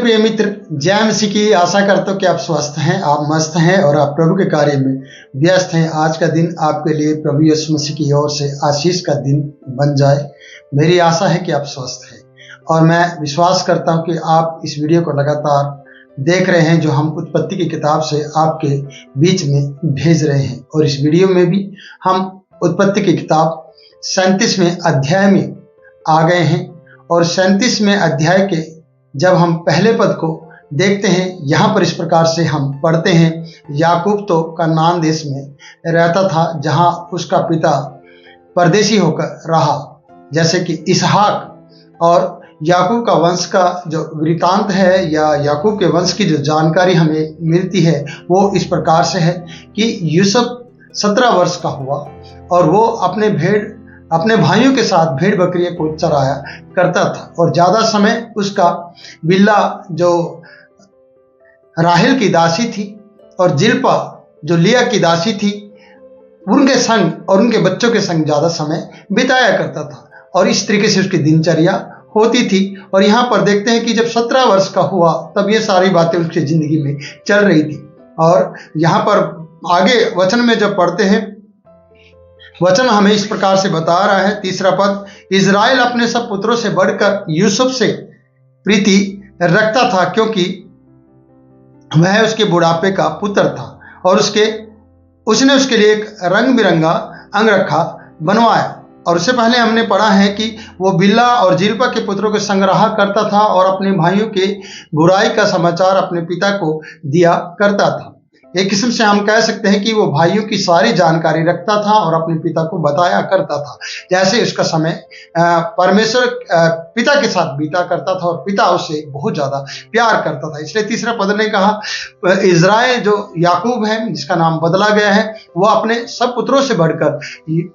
प्रिय मित्र, जय मसीह की। आशा करता हूँ कि आप स्वस्थ हैं, आप मस्त हैं और आप प्रभु के कार्य में व्यस्त हैं। आज का दिन आपके लिए प्रभु यीशु मसीह की ओर से आशीष का दिन बन जाए। मेरी आशा है कि आप स्वस्थ हैं और मैं विश्वास करता हूँ कि आप इस वीडियो को लगातार देख रहे हैं, जो हम उत्पत्ति की किताब से आपके बीच में भेज रहे हैं। और इस वीडियो में भी हम उत्पत्ति की किताब 37वें अध्याय में आ गए हैं और 37वें अध्याय के जब हम पहले पद को देखते हैं, यहाँ पर इस प्रकार से हम पढ़ते हैं, याकूब तो कनान देश में रहता था, जहाँ उसका पिता परदेशी होकर रहा। जैसे कि इसहाक और याकूब का वंश का जो वृतांत है या याकूब के वंश की जो जानकारी हमें मिलती है वो इस प्रकार से है कि यूसुफ 17 वर्ष का हुआ और वो अपने भाइयों के साथ भेड़ बकरियों को चराया करता था। और ज़्यादा समय उसका बिल्ला जो राहेल की दासी थी और जिल्पा जो लिया की दासी थी, उनके संग और उनके बच्चों के संग ज़्यादा समय बिताया करता था। और इस तरीके से उसकी दिनचर्या होती थी। और यहाँ पर देखते हैं कि जब 17 वर्ष का हुआ तब ये सारी बातें उसकी ज़िंदगी में चल रही थी। और यहाँ पर आगे वचन में जब पढ़ते हैं, वचन हमें इस प्रकार से बता रहा है, तीसरा पद, इज़राइल अपने सब पुत्रों से बढ़कर यूसुफ से प्रीति रखता था, क्योंकि वह उसके बुढ़ापे का पुत्र था और उसने उसके लिए एक रंग बिरंगा अंगरखा बनवाया। और उससे पहले हमने पढ़ा है कि वो बिल्ला और जिल्पा के पुत्रों को संग्रह करता था और अपने भाइयों के बुराई का समाचार अपने पिता को दिया करता था। एक किस्म से हम कह सकते हैं कि वो भाइयों की सारी जानकारी रखता था और अपने पिता को बताया करता था। जैसे उसका समय परमेश्वर पिता के साथ बीता करता था और पिता उससे बहुत ज़्यादा प्यार करता था। इसलिए तीसरा पद ने कहा, इज़राइल जो याकूब है, जिसका नाम बदला गया है, वो अपने सब पुत्रों से बढ़कर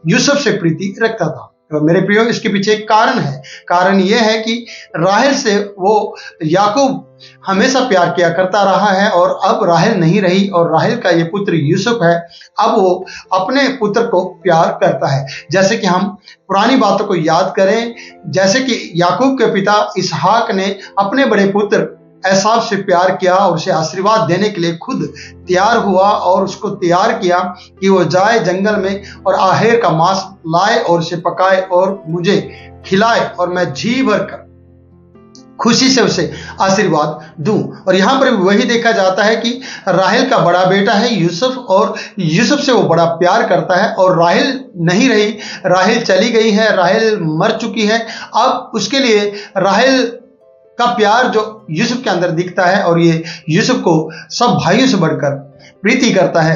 यूसुफ से प्रीति रखता था। मेरे प्रियो, इसके पीछे एक कारण है। कारण यह है कि राहेल से वो याकूब हमेशा प्यार किया करता रहा है और अब राहेल नहीं रही और राहेल का ये पुत्र यूसुफ है। अब वो अपने पुत्र को प्यार करता है। जैसे कि हम पुरानी बातों को याद करें, जैसे कि याकूब के पिता इसहाक ने अपने बड़े पुत्र एसाव से प्यार किया और उसे आशीर्वाद देने के लिए खुद तैयार हुआ और उसको तैयार किया कि वो जाए जंगल में और आहेर का मांस लाए और उसे पकाए और मुझे खिलाए और मैं जी भर कर खुशी से उसे आशीर्वाद दूं। और यहाँ पर वही देखा जाता है कि राहेल का बड़ा बेटा है यूसुफ और यूसुफ से वो बड़ा प्यार करता है। और राहेल नहीं रही, राहेल चली गई है, राहेल मर चुकी है। अब उसके लिए राहेल का प्यार जो यूसुफ के अंदर दिखता है और ये यूसुफ को सब भाइयों से बढ़कर प्रीति करता है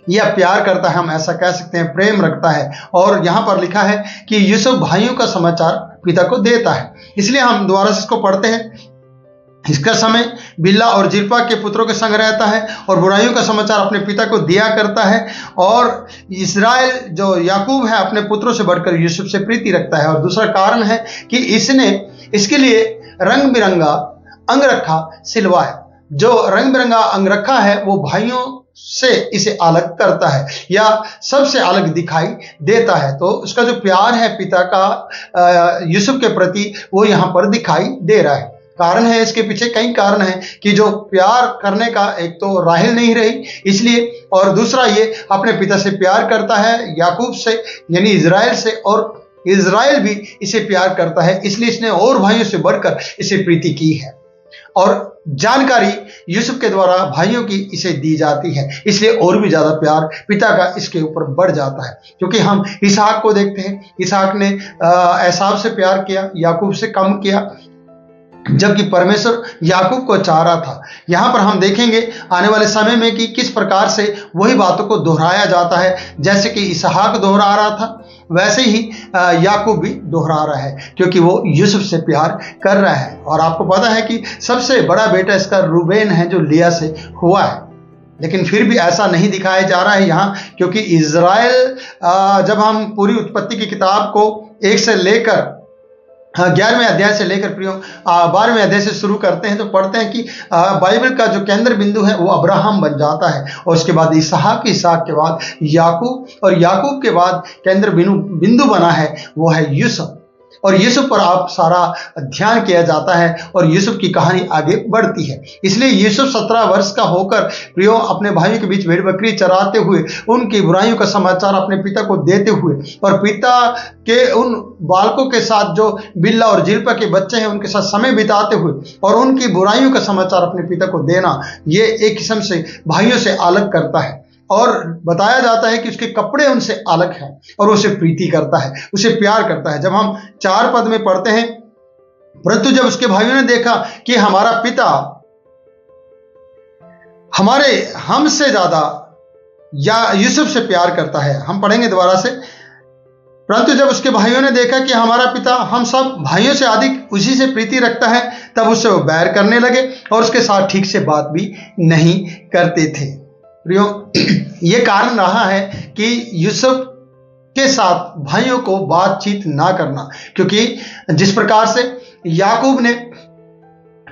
या प्यार करता है, हम ऐसा कह सकते हैं, प्रेम रखता है। और यहाँ पर लिखा है कि यूसुफ भाइयों का समाचार पिता को देता है। इसलिए हम दोबारा से इसको पढ़ते हैं। इसका समय बिल्ला और जिल्पा के पुत्रों के संग रहता है और बुराइयों का समाचार अपने पिता को दिया करता है। और इज़राइल जो याकूब है अपने पुत्रों से बढ़कर यूसुफ से प्रीति रखता है। और दूसरा कारण है कि इसने इसके लिए रंग बिरंगा अंगरखा सिलवाया। जो रंग बिरंगा अंगरखा है वो भाइयों से इसे अलग करता है या सबसे अलग दिखाई देता है। तो उसका जो प्यार है पिता का यूसुफ के प्रति वो यहाँ पर दिखाई दे रहा है। कारण है इसके पीछे, कई कारण है कि जो प्यार करने का, एक तो राहेल नहीं रही इसलिए, और दूसरा ये अपने पिता से प्यार करता है, याकूब से यानी इज़राइल से, और इज़राइल भी इसे प्यार करता है, इसलिए इसने और भाइयों से बढ़कर इसे प्रीति की है। और जानकारी यूसुफ के द्वारा भाइयों की इसे दी जाती है, इसलिए और भी ज्यादा प्यार पिता का इसके ऊपर बढ़ जाता है। क्योंकि हम इसहाक को देखते हैं, इसहाक ने एसाव से प्यार किया, याकूब से कम किया, जबकि परमेश्वर याकूब को चाह रहा था। यहाँ पर हम देखेंगे आने वाले समय में कि किस प्रकार से वही बातों को दोहराया जाता है। जैसे कि इसहाक दोहरा रहा था, वैसे ही याकूब भी दोहरा रहा है, क्योंकि वो यूसुफ से प्यार कर रहा है। और आपको पता है कि सबसे बड़ा बेटा इसका रूबेन है जो लिया से हुआ है। लेकिन फिर भी ऐसा नहीं दिखाया जा रहा है यहाँ, क्योंकि इज़राइल जब हम पूरी उत्पत्ति की किताब को 1 से लेकर 11वें अध्याय से लेकर 12वें अध्याय से शुरू करते हैं तो पढ़ते हैं कि बाइबल का जो केंद्र बिंदु है वो अब्राहम बन जाता है और उसके बाद इसहाक के बाद याकूब और याकूब के बाद केंद्र बिंदु बना है वो है यूसुफ। और यूसुफ पर आप सारा ध्यान किया जाता है और यूसुफ की कहानी आगे बढ़ती है। इसलिए यूसुफ 17 वर्ष का होकर प्रियो अपने भाइयों के बीच भेड़ बकरी चराते हुए उनकी बुराइयों का समाचार अपने पिता को देते हुए और पिता के उन बालकों के साथ जो बिल्ला और जिल्पा के बच्चे हैं उनके साथ समय बिताते हुए और उनकी बुराइयों का समाचार अपने पिता को देना, ये एक किस्म से भाइयों से अलग करता है। और बताया जाता है कि उसके कपड़े उनसे अलग हैं और उसे प्रीति करता है, उसे प्यार करता है। जब हम 4 पद में पढ़ते हैं, परंतु जब उसके भाइयों ने देखा कि हमारा पिता हमसे ज्यादा या यूसुफ से प्यार करता है, हम पढ़ेंगे दोबारा से, परंतु जब उसके भाइयों ने देखा कि हमारा पिता हम सब भाइयों से अधिक उसी से प्रीति रखता है, तब उससे वो बैर करने लगे और उसके साथ ठीक से बात भी नहीं करते थे। प्रियो, ये कारण रहा है कि यूसुफ के साथ भाइयों को बातचीत ना करना, क्योंकि जिस प्रकार से याकूब ने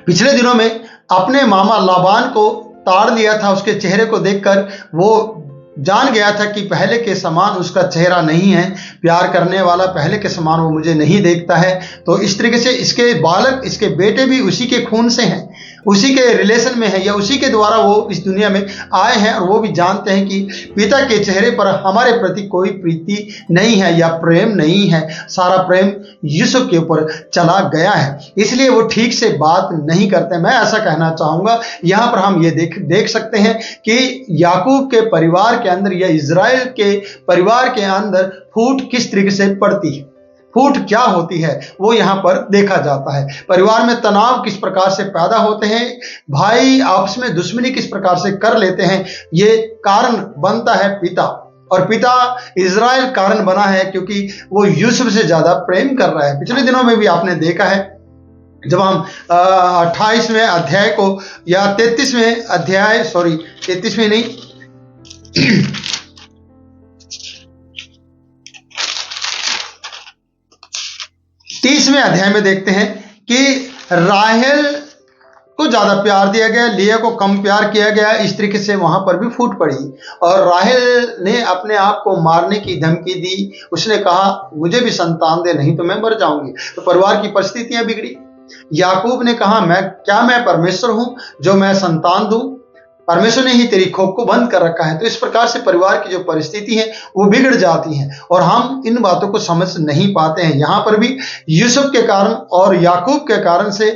पिछले दिनों में अपने मामा लाबान को ताड़ लिया था, उसके चेहरे को देखकर वो जान गया था कि पहले के समान उसका चेहरा नहीं है, प्यार करने वाला पहले के समान वो मुझे नहीं देखता है। तो इस तरीके से इसके बालक, इसके बेटे भी उसी के खून से हैं, उसी के रिलेशन में है, या उसी के द्वारा वो इस दुनिया में आए हैं, और वो भी जानते हैं कि पिता के चेहरे पर हमारे प्रति कोई प्रीति नहीं है या प्रेम नहीं है, सारा प्रेम यूसुफ के ऊपर चला गया है, इसलिए वो ठीक से बात नहीं करते। मैं ऐसा कहना चाहूँगा, यहाँ पर हम ये देख सकते हैं कि याकूब के परिवार के अंदर या इज़राइल के परिवार के अंदर फूट किस तरीके से पड़ती है, फूट क्या होती है, वो यहाँ पर देखा जाता है। परिवार में तनाव किस प्रकार से पैदा होते हैं, भाई आपस में दुश्मनी किस प्रकार से कर लेते हैं, ये कारण बनता है पिता। और पिता इज़राइल कारण बना है क्योंकि वो यूसुफ से ज्यादा प्रेम कर रहा है। पिछले दिनों में भी आपने देखा है, जब हम 28वें अध्याय को या 33वें अध्याय, सॉरी 33वें नहीं 30वें अध्याय में देखते हैं कि राहेल को ज्यादा प्यार दिया गया, लिया को कम प्यार किया गया। इस तरीके से वहां पर भी फूट पड़ी और राहेल ने अपने आप को मारने की धमकी दी। उसने कहा मुझे भी संतान दे, नहीं तो मैं मर जाऊंगी। तो परिवार की परिस्थितियां बिगड़ी। याकूब ने कहा मैं परमेश्वर हूं जो मैं संतान दूं, परमेश्वर ने ही तेरी खोप को बंद कर रखा है। तो इस प्रकार से परिवार की जो परिस्थिति है वो बिगड़ जाती है और हम इन बातों को समझ नहीं पाते हैं। यहाँ पर भी यूसुफ के कारण और याकूब के कारण से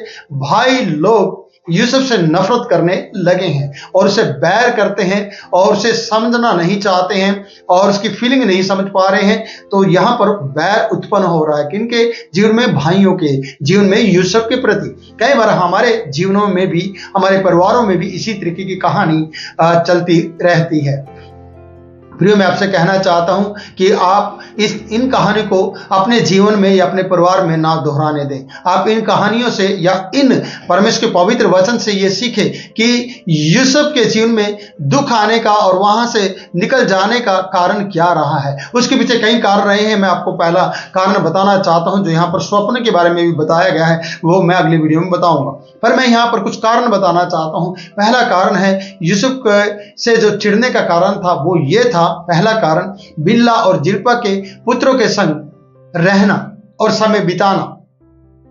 भाई लोग यूसुफ से नफरत करने लगे हैं और उसे बैर करते हैं और उसे समझना नहीं चाहते हैं और उसकी फीलिंग नहीं समझ पा रहे हैं। तो यहाँ पर बैर उत्पन्न हो रहा है किनके जीवन में, भाइयों के जीवन में यूसुफ के प्रति। कई बार हमारे जीवनों में भी, हमारे परिवारों में भी इसी तरीके की कहानी चलती रहती है। प्रियो, मैं आपसे कहना चाहता हूं कि आप इन कहानी को अपने जीवन में या अपने परिवार में ना दोहराने दें। आप इन कहानियों से या इन परमेश्वर के पवित्र वचन से ये सीखें कि यूसुफ के जीवन में दुख आने का और वहां से निकल जाने का कारण क्या रहा है। उसके पीछे कई कारण रहे हैं। मैं आपको पहला कारण बताना चाहता हूं, जो यहाँ पर स्वप्न के बारे में भी बताया गया है, वो मैं अगली वीडियो में बताऊंगा। पर मैं यहाँ पर कुछ कारण बताना चाहता हूँ। पहला कारण है यूसुफ से जो चिढ़ने का कारण था वो ये था, पहला कारण बिल्ला और जिल्पा के पुत्रों के संग रहना और समय बिताना,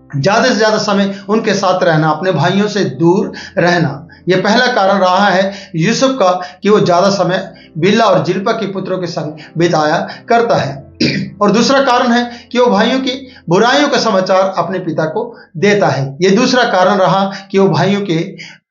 ज्यादा से ज्यादा समय उनके साथ रहना, अपने भाइयों से दूर रहना। यह पहला कारण रहा है यूसुफ का कि वो ज्यादा समय बिल्ला और जिल्पा के पुत्रों के संग बिताया करता है। और दूसरा कारण है कि वो भाइयों की बुराइयों का समाचार अपने पिता को देता है। यह दूसरा कारण रहा कि वो भाइयों के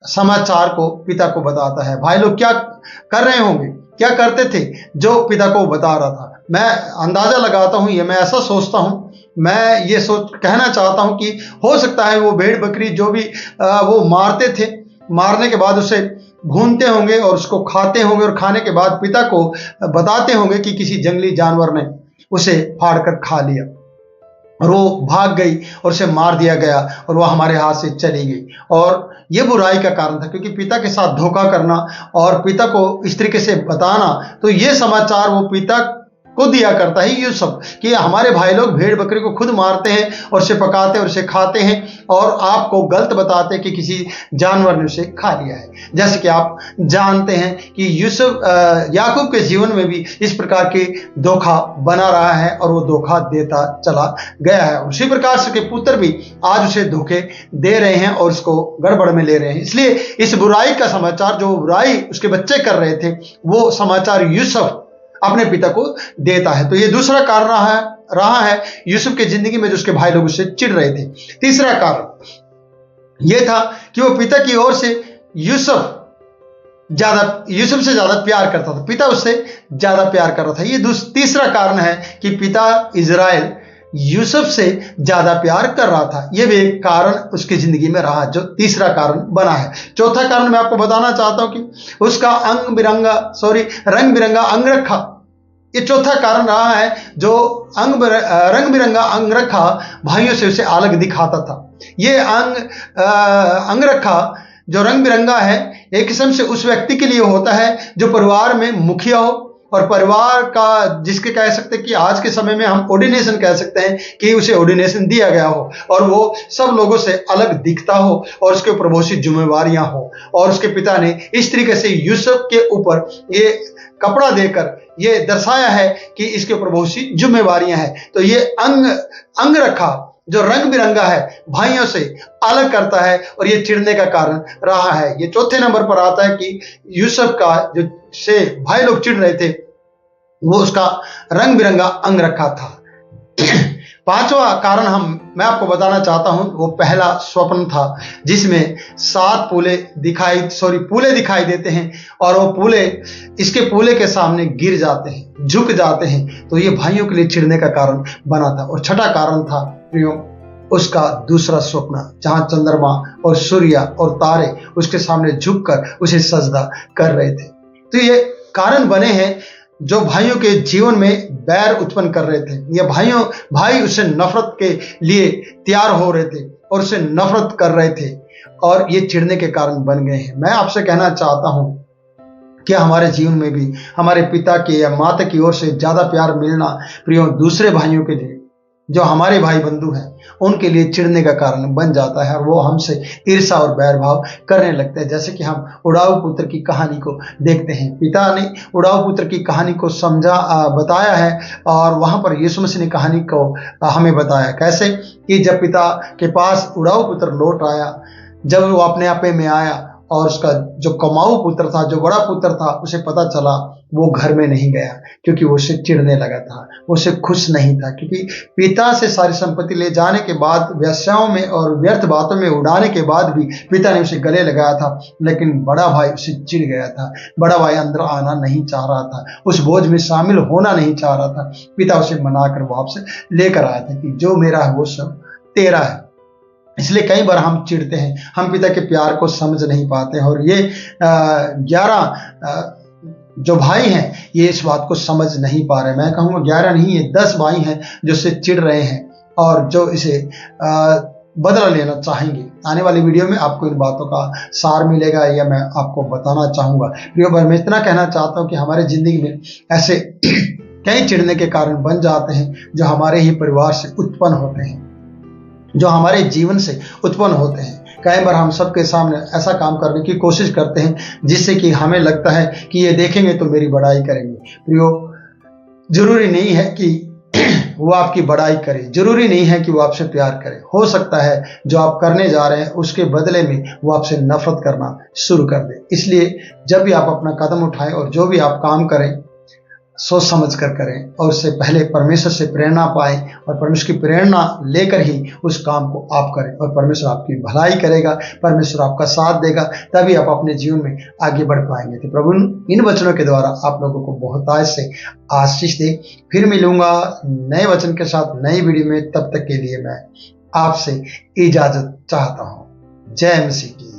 समाचार को पिता को बताता है। भाई लोग क्या कर रहे होंगे, क्या करते थे जो पिता को बता रहा था। मैं अंदाजा लगाता हूं, ये मैं ऐसा सोचता हूं, मैं ये कहना चाहता हूं कि हो सकता है वो भेड़ बकरी जो भी वो मारते थे, मारने के बाद उसे भूनते होंगे और उसको खाते होंगे और खाने के बाद पिता को बताते होंगे कि किसी जंगली जानवर ने उसे फाड़ कर खा लिया और वो भाग गई और उसे मार दिया गया और वो हमारे हाथ से चली गई। और ये बुराई का कारण था, क्योंकि पिता के साथ धोखा करना और पिता को इस तरीके से बताना, तो ये समाचार वो पिता को दिया करता है यूसुफ कि हमारे भाई लोग भेड़ बकरी को खुद मारते हैं और उसे पकाते हैं और उसे खाते हैं और आपको गलत बताते हैं कि किसी जानवर ने उसे खा लिया है। जैसे कि आप जानते हैं कि यूसुफ याकूब के जीवन में भी इस प्रकार के धोखा बना रहा है और वो धोखा देता चला गया है। उसी प्रकार से के पुत्र भी आज उसे धोखे दे रहे हैं और उसको गड़बड़ में ले रहे हैं। इसलिए इस बुराई का समाचार, जो बुराई उसके बच्चे कर रहे थे, वो समाचार यूसुफ अपने पिता को देता है। तो ये दूसरा कारण रहा है यूसुफ की जिंदगी में, जो उसके भाई लोग उससे चिढ़ रहे थे। तीसरा कारण यह था कि वो पिता की ओर से यूसुफ से ज्यादा प्यार करता था, पिता उससे ज्यादा प्यार कर रहा था। ये तीसरा कारण है कि पिता इजराइल यूसुफ से ज्यादा प्यार कर रहा था। यह भी एक कारण उसकी जिंदगी में रहा, जो तीसरा कारण बना है। चौथा कारण मैं आपको बताना चाहता हूं कि उसका रंग बिरंगा अंगरखा, ये चौथा कारण रहा है, जो रंग बिरंगा अंगरखा भाइयों से उसे अलग दिखाता था। ये अंगरखा जो रंग बिरंगा है, एक किस्म से उस व्यक्ति के लिए होता है जो परिवार में मुखिया हो और परिवार का, जिसके कह सकते हैं कि आज के समय में हम ऑर्डिनेशन कह सकते हैं कि उसे ऑर्डिनेशन दिया गया हो और वो सब लोगों से अलग दिखता हो और उसके ऊपर बहुत सी जिम्मेवारियां हो। और उसके पिता ने इस तरीके से यूसुफ के ऊपर ये कपड़ा देकर ये दर्शाया है कि इसके ऊपर बहुत सी जिम्मेवारियां हैं। तो ये अंग रखा जो रंग बिरंगा है, भाइयों से अलग करता है और ये चिढ़ने का कारण रहा है। ये चौथे नंबर पर आता है कि यूसुफ का जो से भाई लोग चिढ़ रहे थे, वो उसका रंग बिरंगा अंग रखा था। पांचवा कारण मैं आपको बताना चाहता हूं, वो पहला स्वप्न था जिसमें 7 पूले दिखाई देते हैं और वो पूले इसके पूले के सामने गिर जाते हैं, झुक जाते हैं। तो ये भाइयों के लिए चिढ़ने का कारण बना था। और छठा कारण था प्रियो, उसका दूसरा स्वप्न, जहां चंद्रमा और सूर्य और तारे उसके सामने झुककर उसे सजदा कर रहे थे। तो ये कारण बने हैं जो भाइयों के जीवन में बैर उत्पन्न कर रहे थे। ये भाई उससे नफरत के लिए तैयार हो रहे थे और उससे नफरत कर रहे थे और ये चिढ़ने के कारण बन गए हैं। मैं आपसे कहना चाहता हूं कि हमारे जीवन में भी हमारे पिता के या माता की ओर से ज्यादा प्यार मिलना प्रियो दूसरे भाइयों के लिए, जो हमारे भाई बंधु हैं, उनके लिए चिढ़ने का कारण बन जाता है और वो हमसे ईर्ष्या और बैर भाव करने लगते हैं। जैसे कि हम उड़ाऊ पुत्र की कहानी को देखते हैं। पिता ने उड़ाऊ पुत्र की कहानी को बताया है और वहां पर यीशु मसीह ने कहानी को हमें बताया। कैसे कि जब पिता के पास उड़ाऊ पुत्र लौट आया, जब वो अपने आपे में आया और उसका जो कमाऊ पुत्र था, जो बड़ा पुत्र था, उसे पता चला, वो घर में नहीं गया क्योंकि वो उससे चिढ़ने लगा था, वो उससे खुश नहीं था। क्योंकि पिता से सारी संपत्ति ले जाने के बाद, व्यवसायों में और व्यर्थ बातों में उड़ाने के बाद भी पिता ने उसे गले लगाया था, लेकिन बड़ा भाई उसे चिढ़ गया था। बड़ा भाई अंदर आना नहीं चाह रहा था, उस बोझ में शामिल होना नहीं चाह रहा था। पिता उसे मनाकर वापस लेकर आया था कि जो मेरा है वो सब तेरा है। इसलिए कई बार हम चिढ़ते हैं, हम पिता के प्यार को समझ नहीं पाते हैं और ये 11 जो भाई हैं ये इस बात को समझ नहीं पा रहे। मैं कहूँगा 11 नहीं, ये 10 भाई हैं जो इससे चिढ़ रहे हैं और जो इसे बदला लेना चाहेंगे। आने वाली वीडियो में आपको इन बातों का सार मिलेगा, या मैं आपको बताना चाहूँगा। प्रियो भाई, मैं इतना कहना चाहता हूँ कि हमारे जिंदगी में ऐसे कई चिढ़ने के कारण बन जाते हैं जो हमारे ही परिवार से उत्पन्न होते हैं, जो हमारे जीवन से उत्पन्न होते हैं। कई बार हम सबके सामने ऐसा काम करने की कोशिश करते हैं जिससे कि हमें लगता है कि ये देखेंगे तो मेरी बड़ाई करेंगे। प्रियो, जरूरी नहीं है कि वो आपकी बड़ाई करे, जरूरी नहीं है कि वो आपसे प्यार करे। हो सकता है जो आप करने जा रहे हैं उसके बदले में वो आपसे नफरत करना शुरू कर दे। इसलिए जब भी आप अपना कदम उठाएं और जो भी आप काम करें, सोच समझ कर करें और उससे पहले परमेश्वर से प्रेरणा पाएं और परमेश्वर की प्रेरणा लेकर ही उस काम को आप करें और परमेश्वर आपकी भलाई करेगा, परमेश्वर आपका साथ देगा, तभी आप अपने जीवन में आगे बढ़ पाएंगे। तो प्रभु इन वचनों के द्वारा आप लोगों को बहुतायत से आशीष दे। फिर मिलूंगा नए वचन के साथ नई वीडियो में। तब तक के लिए मैं आपसे इजाजत चाहता हूँ। जय मसीह की।